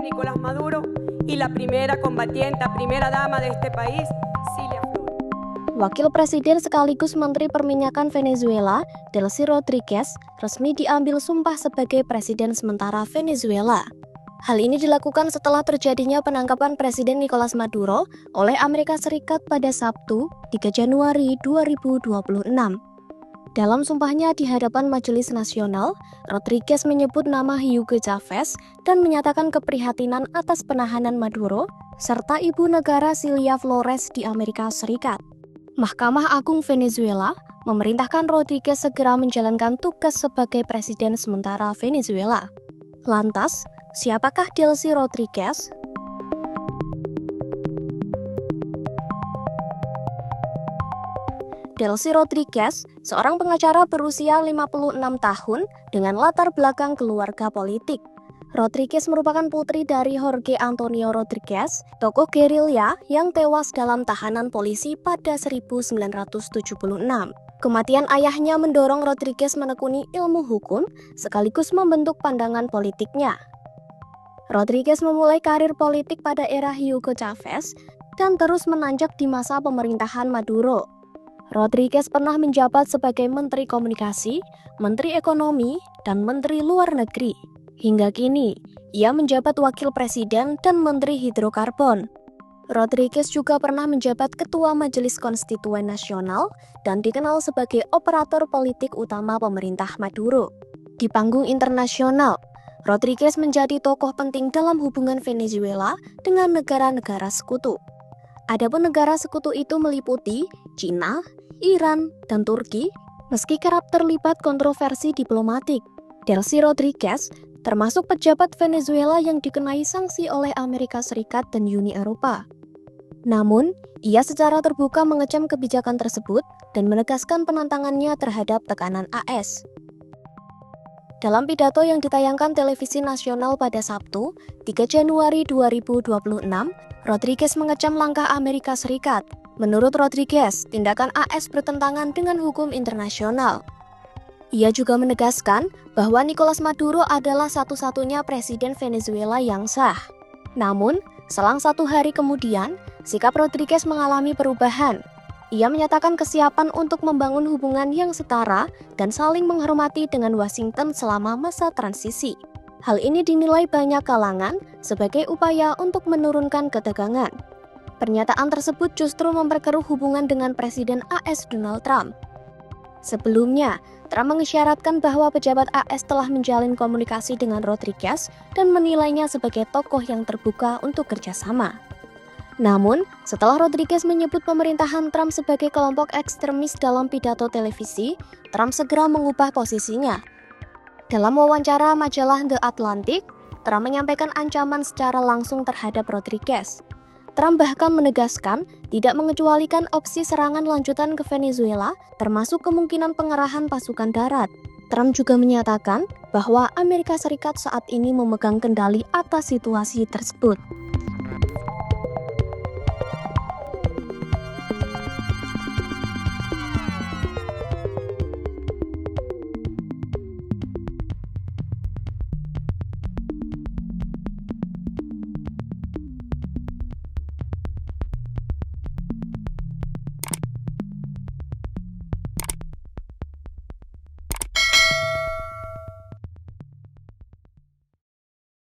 Nicolás Maduro y la primera combatiente, primera dama de este país, Cilia Flores. Wakil Presiden sekaligus Menteri Perminyakan Venezuela, Delcy Rodriguez, resmi diambil sumpah sebagai Presiden sementara Venezuela. Hal ini dilakukan setelah terjadinya penangkapan Presiden Nicolás Maduro oleh Amerika Serikat pada Sabtu, 3 Januari 2026. Dalam sumpahnya di hadapan Majelis Nasional, Rodriguez menyebut nama Hugo Chavez dan menyatakan keprihatinan atas penahanan Maduro serta ibu negara Cilia Flores di Amerika Serikat. Mahkamah Agung Venezuela memerintahkan Rodriguez segera menjalankan tugas sebagai Presiden sementara Venezuela. Lantas, siapakah Delcy Rodriguez? Delcy Rodriguez, seorang pengacara berusia 56 tahun dengan latar belakang keluarga politik. Rodriguez merupakan putri dari Jorge Antonio Rodriguez, tokoh gerilya yang tewas dalam tahanan polisi pada 1976. Kematian ayahnya mendorong Rodriguez menekuni ilmu hukum sekaligus membentuk pandangan politiknya. Rodriguez memulai karir politik pada era Hugo Chavez dan terus menanjak di masa pemerintahan Maduro. Rodriguez pernah menjabat sebagai Menteri Komunikasi, Menteri Ekonomi, dan Menteri Luar Negeri. Hingga kini, ia menjabat Wakil Presiden dan Menteri Hidrokarbon. Rodriguez juga pernah menjabat Ketua Majelis Konstituen Nasional dan dikenal sebagai operator politik utama pemerintah Maduro. Di panggung internasional, Rodriguez menjadi tokoh penting dalam hubungan Venezuela dengan negara-negara sekutu. Adapun negara sekutu itu meliputi Cina, Iran, dan Turki, meski kerap terlibat kontroversi diplomatik. Delcy Rodriguez termasuk pejabat Venezuela yang dikenai sanksi oleh Amerika Serikat dan Uni Eropa. Namun, ia secara terbuka mengecam kebijakan tersebut dan menegaskan penentangannya terhadap tekanan AS. Dalam pidato yang ditayangkan televisi nasional pada Sabtu, 3 Januari 2026, Rodriguez mengecam langkah Amerika Serikat. Menurut Rodriguez, tindakan AS bertentangan dengan hukum internasional. Ia juga menegaskan bahwa Nicolás Maduro adalah satu-satunya presiden Venezuela yang sah. Namun, selang 1 hari kemudian, sikap Rodriguez mengalami perubahan. Ia menyatakan kesiapan untuk membangun hubungan yang setara dan saling menghormati dengan Washington selama masa transisi. Hal ini dinilai banyak kalangan sebagai upaya untuk menurunkan ketegangan. Pernyataan tersebut justru memperkeruh hubungan dengan Presiden AS Donald Trump. Sebelumnya, Trump mengisyaratkan bahwa pejabat AS telah menjalin komunikasi dengan Rodriguez dan menilainya sebagai tokoh yang terbuka untuk kerjasama. Namun, setelah Rodriguez menyebut pemerintahan Trump sebagai kelompok ekstremis dalam pidato televisi, Trump segera mengubah posisinya. Dalam wawancara majalah The Atlantic, Trump menyampaikan ancaman secara langsung terhadap Rodriguez. Trump bahkan menegaskan tidak mengecualikan opsi serangan lanjutan ke Venezuela, termasuk kemungkinan pengerahan pasukan darat. Trump juga menyatakan bahwa Amerika Serikat saat ini memegang kendali atas situasi tersebut.